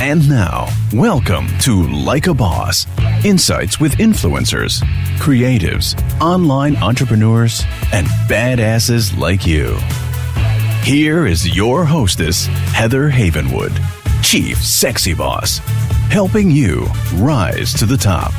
And now, welcome to Like a Boss, insights with influencers, creatives, online entrepreneurs, and badasses like you. Here is your hostess, Heather Havenwood, Chief Sexy Boss, helping you rise to the top.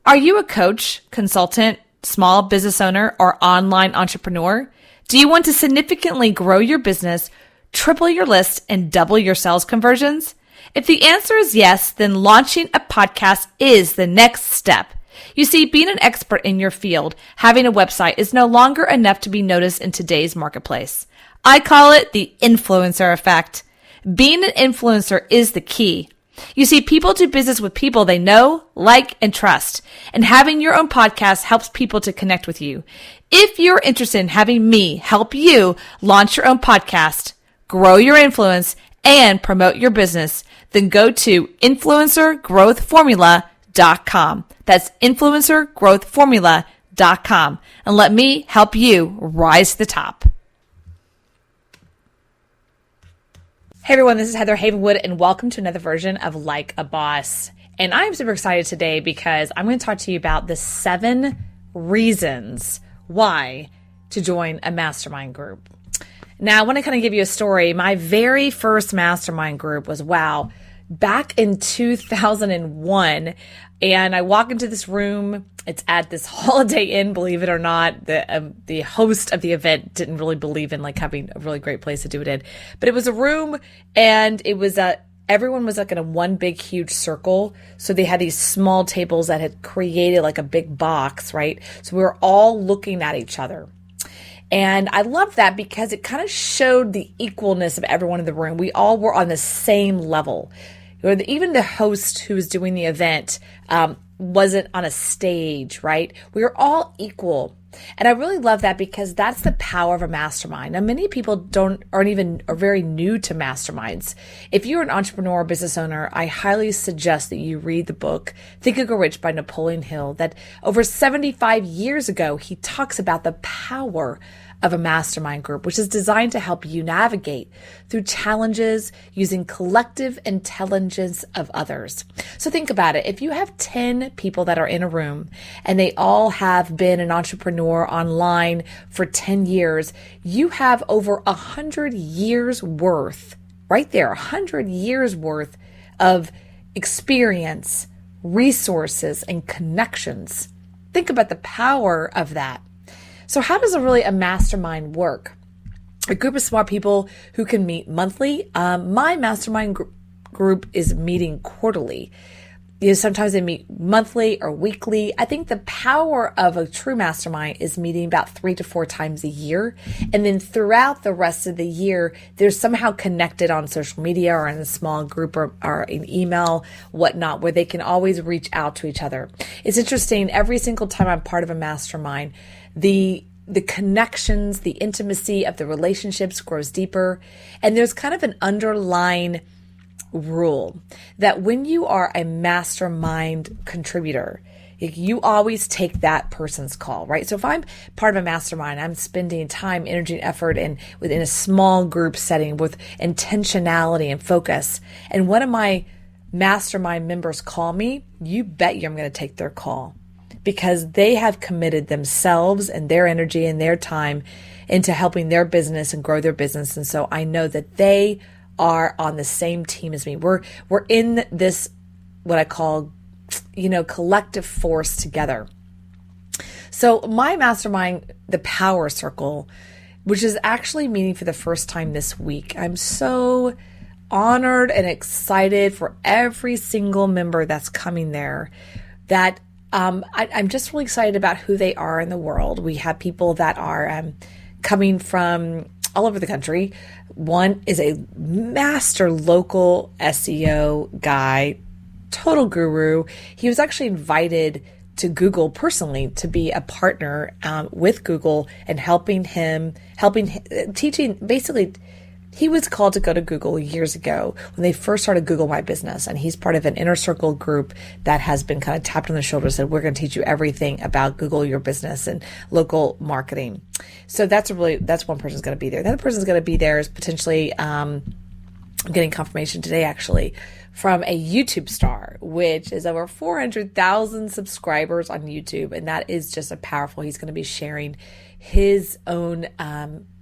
Are you a coach, consultant, small business owner, or online entrepreneur? Do you want to significantly grow your business, triple your list, and double your sales conversions? If the answer is yes, then launching a podcast is the next step. You see, being an expert in your field, having a website is no longer enough to be noticed in today's marketplace. I call it the influencer effect. Being an influencer is the key. You see, people do business with people they know, like, and trust. And having your own podcast helps people to connect with you. If you're interested in having me help you launch your own podcast, grow your influence, and promote your business, then go to influencergrowthformula.com. That's influencergrowthformula.com. And let me help you rise to the top. Hey everyone, this is Heather Havenwood, and welcome to another version of Like a Boss. And I'm super excited today because I'm going to talk to you about the 7 reasons why to join a mastermind group. Now, I want to kind of give you a story. My very first mastermind group was, back in 2001. And I walk into this room. It's at this Holiday Inn, believe it or not. The host of the event didn't really believe in like having a really great place to do it in. But it was a room, and it was everyone was like in a one big huge circle. So they had these small tables that had created like a big box, right? So we were all looking at each other. And I loved that because it kind of showed the equalness of everyone in the room. We all were on the same level. Even the host who was doing the event wasn't on a stage, right? We were all equal. And I really love that because that's the power of a mastermind. Now, many people are very new to masterminds. If you're an entrepreneur or business owner, I highly suggest that you read the book, Think and Grow Rich by Napoleon Hill, that over 75 years ago, he talks about the power of a mastermind group, which is designed to help you navigate through challenges using collective intelligence of others. So think about it. If you have 10 people that are in a room and they all have been an entrepreneur online for 10 years, you have over 100 years worth, right there, 100 years worth of experience, resources, and connections. Think about the power of that. So how does a mastermind work? A group of smart people who can meet monthly. My mastermind group is meeting quarterly. Sometimes they meet monthly or weekly. I think the power of a true mastermind is meeting about 3 to 4 times a year. And then throughout the rest of the year, they're somehow connected on social media or in a small group or an email, whatnot, where they can always reach out to each other. It's interesting. Every single time I'm part of a mastermind, the connections, the intimacy of the relationships grows deeper. And there's kind of an underlying rule that when you are a mastermind contributor, you always take that person's call, right? So if I'm part of a mastermind, I'm spending time, energy, and effort within a small group setting with intentionality and focus. And one of my mastermind members call me, you bet you I'm going to take their call, because they have committed themselves and their energy and their time into helping their business and grow their business. And so I know that they are on the same team as me. We're in this, what I call, collective force together. So my mastermind, the Power Circle, which is actually meeting for the first time this week. I'm so honored and excited for every single member that's coming there. That I'm just really excited about who they are in the world. We have people that are coming from all over the country. One is a master local SEO guy, total guru. He was actually invited to Google personally to be a partner with Google and teaching, basically He was called to go to Google years ago when they first started Google My Business, and he's part of an inner circle group that has been kind of tapped on the shoulder and said, we're going to teach you everything about Google your business and local marketing. So that's one person's going to be there. The other person's going to be there is potentially, I'm getting confirmation today actually, from a YouTube star, which is over 400,000 subscribers on YouTube. And that is just he's going to be sharing his own,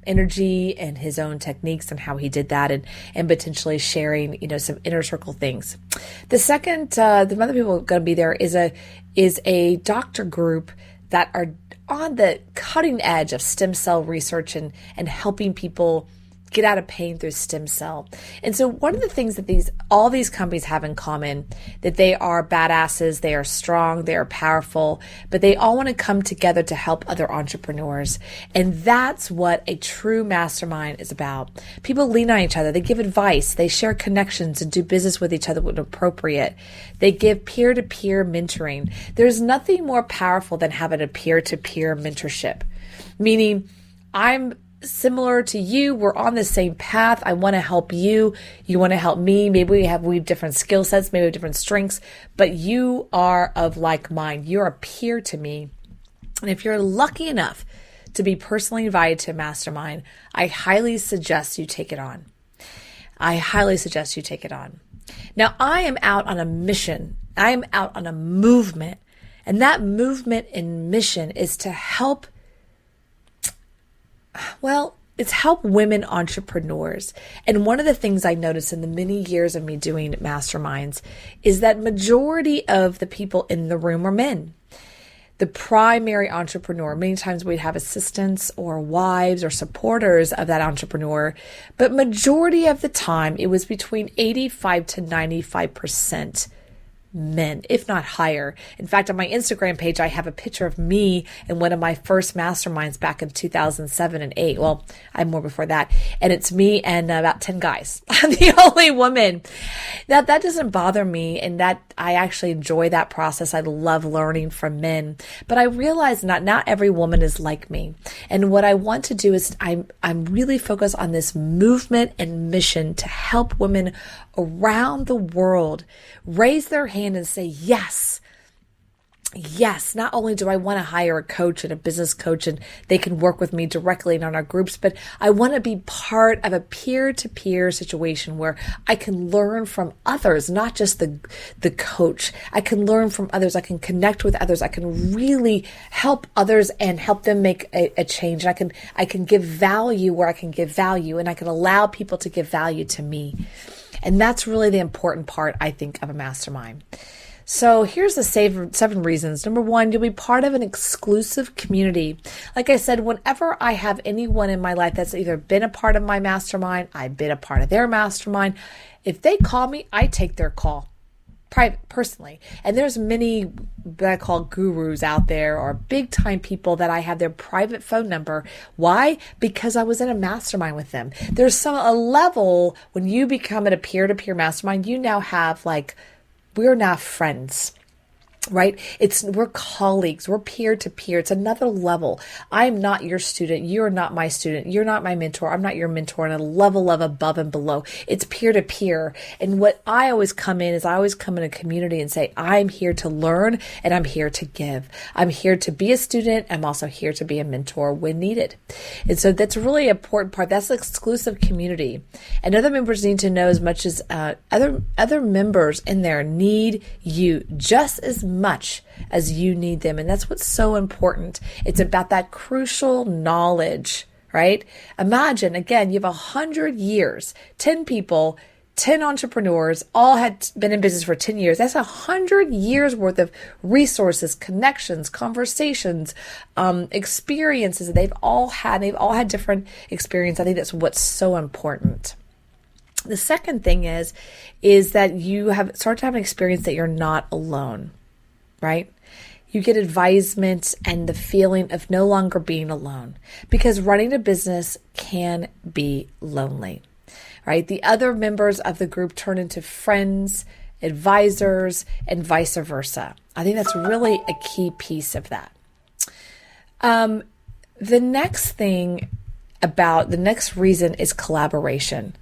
energy and his own techniques and how he did that, and potentially sharing, some inner circle things. The second, the other people going to be there is a doctor group that are on the cutting edge of stem cell research and helping people get out of pain through stem cell. And so one of the things that all these companies have in common, that they are badasses, they are strong, they are powerful, but they all want to come together to help other entrepreneurs. And that's what a true mastermind is about. People lean on each other, they give advice, they share connections and do business with each other when appropriate. They give peer-to-peer mentoring. There's nothing more powerful than having a peer-to-peer mentorship, meaning I'm similar to you. We're on the same path. I want to help you. You want to help me. Maybe we have different skill sets, maybe we have different strengths, but you are of like mind. You're a peer to me. And if you're lucky enough to be personally invited to a mastermind, I highly suggest you take it on. Now, I am out on a mission. I am out on a movement. And that movement and mission is to help women entrepreneurs. And one of the things I noticed in the many years of me doing masterminds is that majority of the people in the room are men. The primary entrepreneur, many times we'd have assistants or wives or supporters of that entrepreneur, but majority of the time it was between 85 to 95% men, if not higher. In fact, on my Instagram page, I have a picture of me in one of my first masterminds back in 2007 and 8. Well, I'm more before that. And it's me and about 10 guys. I'm the only woman. Now, that doesn't bother me, and that I actually enjoy that process. I love learning from men. But I realize not every woman is like me. And what I want to do is I'm really focused on this movement and mission to help women around the world raise their hand and say, yes, not only do I want to hire a coach and a business coach and they can work with me directly and on our groups, but I want to be part of a peer-to-peer situation where I can learn from others, not just the coach. I can learn from others. I can connect with others. I can really help others and help them make a change. I can give value where I can give value, and I can allow people to give value to me. And that's really the important part, I think, of a mastermind. So here's the 7 reasons. Number 1, you'll be part of an exclusive community. Like I said, whenever I have anyone in my life that's either been a part of my mastermind, I've been a part of their mastermind, if they call me, I take their call. Personally. And there's many that I call gurus out there, or big time people that I have their private phone number. Why? Because I was in a mastermind with them. There's a level when you become at a peer-to-peer mastermind, you now have we're now friends. Right? We're colleagues. We're peer to peer. It's another level. I'm not your student. You're not my student. You're not my mentor. I'm not your mentor, on a level of above and below. It's peer to peer. And what I always come in a community and say, I'm here to learn and I'm here to give. I'm here to be a student. I'm also here to be a mentor when needed. And so that's a really important part. That's the exclusive community. And other members need to know, as much as other members in there need you just as much as you need them. And that's what's so important. It's about that crucial knowledge, right? Imagine, again, you have 100 years, 10 people, 10 entrepreneurs, all had been in business for 10 years. That's 100 years worth of resources, connections, conversations, experiences that they've all had different experience. I think that's what's so important. The second thing is that you have started to have an experience that you're not alone. Right? You get advisement and the feeling of no longer being alone, because running a business can be lonely, right? The other members of the group turn into friends, advisors, and vice versa. I think that's really a key piece of that. The next thing about the next reason is collaboration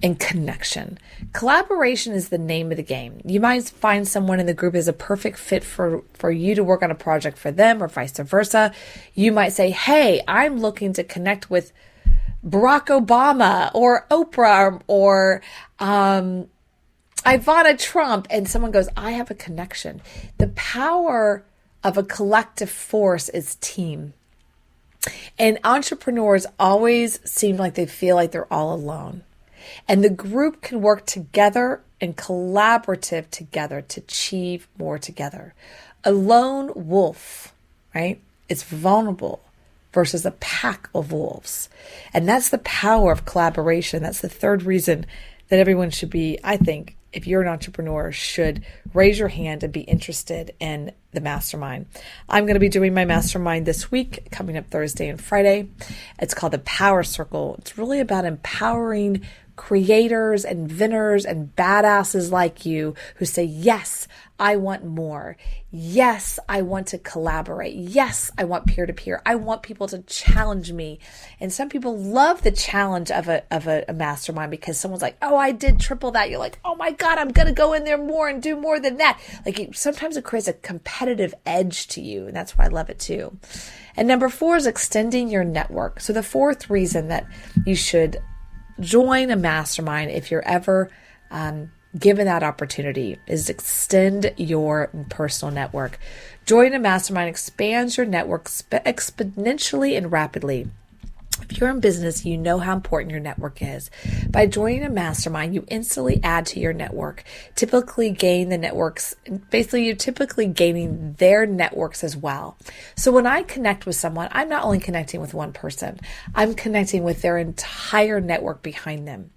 and connection. Collaboration is the name of the game. You might find someone in the group is a perfect fit for you to work on a project for them, or vice versa. You might say, hey, I'm looking to connect with Barack Obama or Oprah or Ivana Trump. And someone goes, I have a connection. The power of a collective force is team. And entrepreneurs always seem like they feel like they're all alone. And the group can work together and collaborative together to achieve more together. A lone wolf, right, is vulnerable versus a pack of wolves. And that's the power of collaboration. That's the third reason that everyone should be, I think, if you're an entrepreneur, should raise your hand and be interested in the mastermind. I'm going to be doing my mastermind this week, coming up Thursday and Friday. It's called the Power Circle. It's really about empowering creators, inventors, and badasses like you who say, yes, I want more. Yes, I want to collaborate. Yes, I want peer-to-peer. I want people to challenge me. And some people love the challenge of a mastermind because someone's like, oh, I did triple that. You're like, oh my God, I'm going to go in there more and do more than that. Like sometimes it creates a competitive edge to you. And that's why I love it too. And number 4 is extending your network. So the fourth reason that you should join a mastermind, if you're ever given that opportunity, is extend your personal network. Join a mastermind expands your network exponentially and rapidly. If you're in business, you know how important your network is. By joining a mastermind, you instantly add to your network, typically gain the networks. Basically, you're typically gaining their networks as well. So when I connect with someone, I'm not only connecting with one person, I'm connecting with their entire network behind them,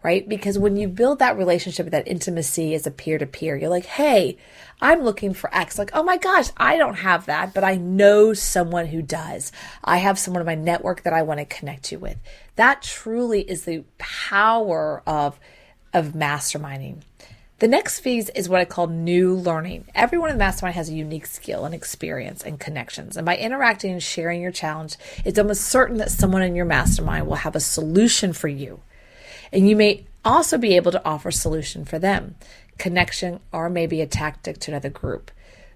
right? Because when you build that relationship, that intimacy as a peer-to-peer, you're like, hey, I'm looking for X. Like, oh my gosh, I don't have that, but I know someone who does. I have someone in my network that I want to connect you with. That truly is the power of masterminding. The next phase is what I call new learning. Everyone in the mastermind has a unique skill and experience and connections. And by interacting and sharing your challenge, it's almost certain that someone in your mastermind will have a solution for you. And you may also be able to offer a solution for them, connection, or maybe a tactic to another group.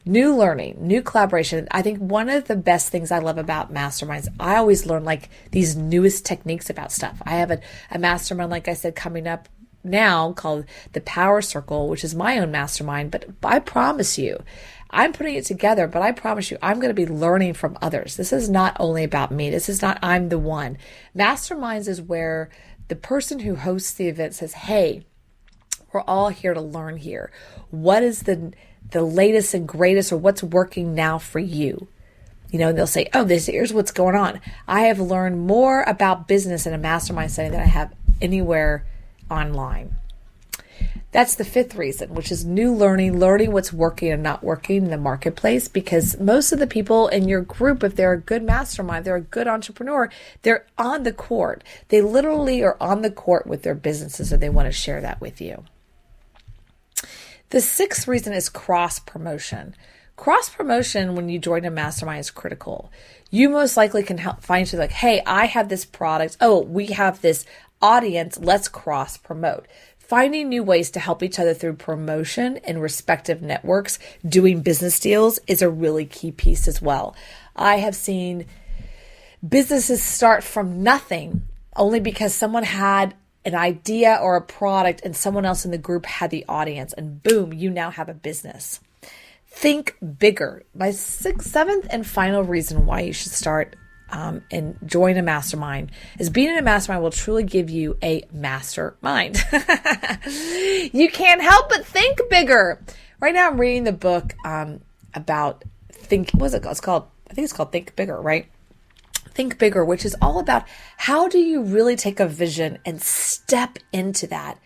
New learning, new collaboration. I think one of the best things I love about masterminds, I always learn like these newest techniques about stuff. I have a mastermind, like I said, coming up now called the Power Circle, which is my own mastermind. But I promise you, I'm putting it together, but I promise you, I'm going to be learning from others. This is not only about me. This is not I'm the one. Masterminds is where the person who hosts the event says, hey, we're all here to learn here. What is the latest and greatest, or what's working now for you? You know, and they'll say, oh, here's what's going on. I have learned more about business in a mastermind setting than I have anywhere online. That's the fifth reason, which is new learning what's working and not working in the marketplace, because most of the people in your group, if they're a good mastermind, they're a good entrepreneur, they're on the court. They literally are on the court with their businesses, and they want to share that with you. The sixth reason is cross-promotion. Cross-promotion when you join a mastermind is critical. You most likely can help find you like, hey, I have this product. Oh, we have this audience. Let's cross-promote. Finding new ways to help each other through promotion in respective networks, doing business deals is a really key piece as well. I have seen businesses start from nothing only because someone had an idea or a product and someone else in the group had the audience, and boom, you now have a business. Think bigger. My seventh and final reason why you should start and join a mastermind is being in a mastermind will truly give you a mastermind. You can't help but think bigger. Right now I'm reading the book about it's called Think Bigger, right? Think Bigger, which is all about how do you really take a vision and step into that.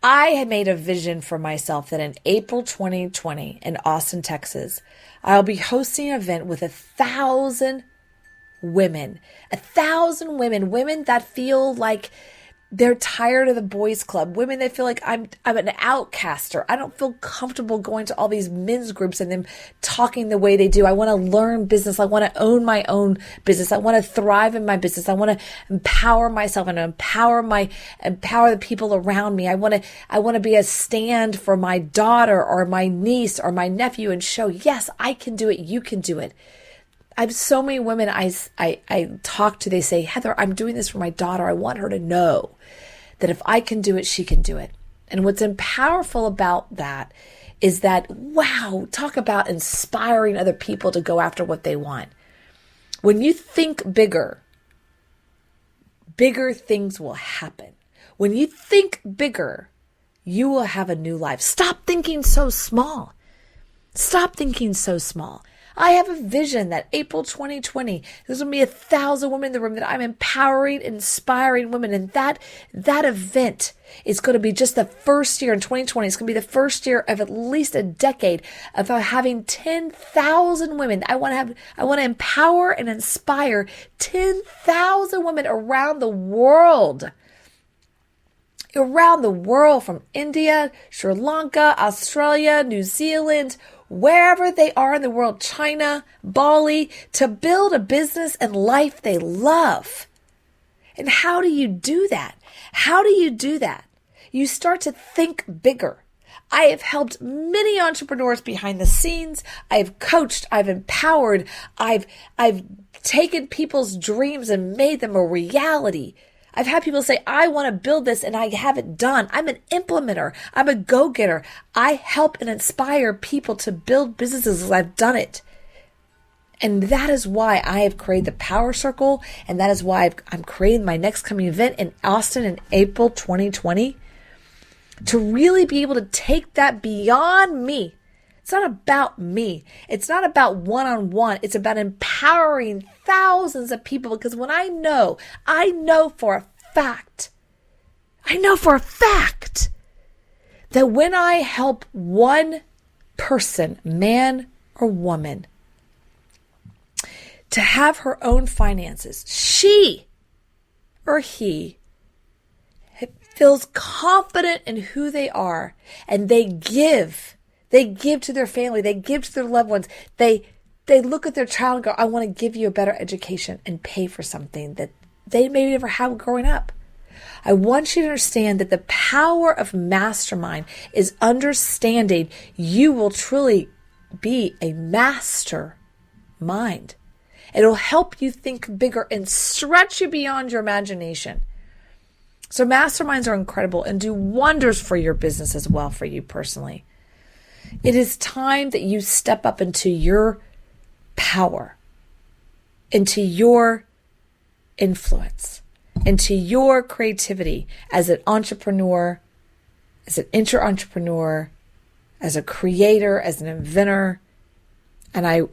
I had made a vision for myself that in April 2020 in Austin, Texas, I'll be hosting an event with 1,000 women, women that feel like They're tired of the boys club. Women, they feel like I'm an outcaster. I don't feel comfortable going to all these men's groups and them talking the way they do. I want to learn business. I want to own my own business. I want to thrive in my business. I want to empower myself and empower the people around me. I want to be a stand for my daughter or my niece or my nephew and show, yes, I can do it. You can do it. I have so many women I talk to, they say, Heather, I'm doing this for my daughter. I want her to know that if I can do it, she can do it. And what's powerful about that is that, wow, talk about inspiring other people to go after what they want. When you think bigger, bigger things will happen. When you think bigger, you will have a new life. Stop thinking so small. Stop thinking so small. I have a vision that April 2020, there's going to be 1,000 women in the room that I'm empowering, inspiring women. And that event is going to be just the first year in 2020. It's going to be the first year of at least a decade of having 10,000 women. I want to empower and inspire 10,000 women around the world. Around the world, from India, Sri Lanka, Australia, New Zealand, wherever they are in the world, China, Bali, to build a business and life they love. And how do you do that? How do you do that? You start to think bigger. I have helped many entrepreneurs behind the scenes. I've coached, I've empowered, I've taken people's dreams and made them a reality. I've had people say, I want to build this and I have it done. I'm an implementer. I'm a go-getter. I help and inspire people to build businesses as I've done it. And that is why I have created the Power Circle. And that is why I'm creating my next coming event in Austin in April 2020 to really be able to take that beyond me. It's not about me. It's not about one-on-one. It's about empowering thousands of people, because when I know for a fact that when I help one person, man or woman, to have her own finances, she or he feels confident in who they are, and they give to their family. They give to their loved ones. They look at their child and go, I want to give you a better education, and pay for something that they maybe never had growing up. I want you to understand that the power of Mastermind is understanding you will truly be a mastermind. It'll help you think bigger and stretch you beyond your imagination. So masterminds are incredible and do wonders for your business as well, for you personally. It is time that you step up into your power, into your influence, into your creativity as an entrepreneur, as an intra-entrepreneur, as a creator, as an inventor. And I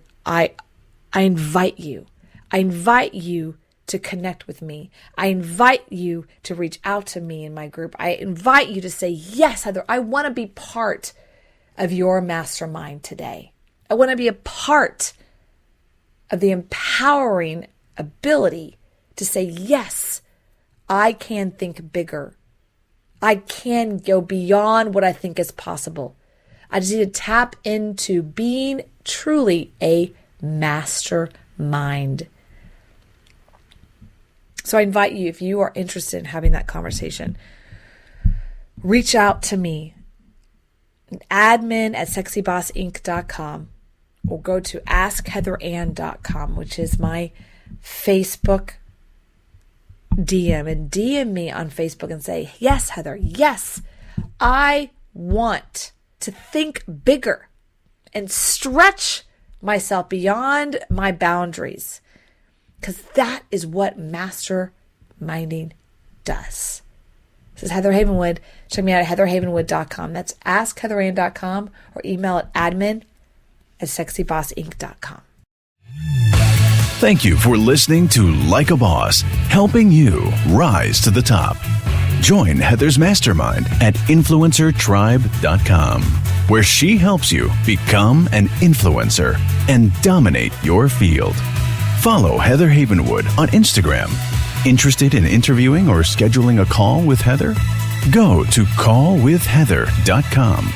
invite you. I invite you to connect with me. I invite you to reach out to me in my group. I invite you to say, yes, Heather, I want to be part of your mastermind today. I want to be a part of the empowering ability to say, yes, I can think bigger. I can go beyond what I think is possible. I just need to tap into being truly a mastermind. So I invite you, if you are interested in having that conversation, reach out to me, admin@sexybossinc.com, or go to askheatherann.com, which is my Facebook DM, and DM me on Facebook and say, yes, Heather, yes, I want to think bigger and stretch myself beyond my boundaries, because that is what masterminding does. This is Heather Havenwood. Check me out at heatherhavenwood.com. That's askheatherann.com, or email at admin@sexybossinc.com. Thank you for listening to Like a Boss, helping you rise to the top. Join Heather's Mastermind at influencertribe.com, where she helps you become an influencer and dominate your field. Follow Heather Havenwood on Instagram Interested in interviewing or scheduling a call with Heather? Go to callwithheather.com.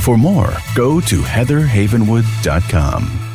For more, go to heatherhavenwood.com.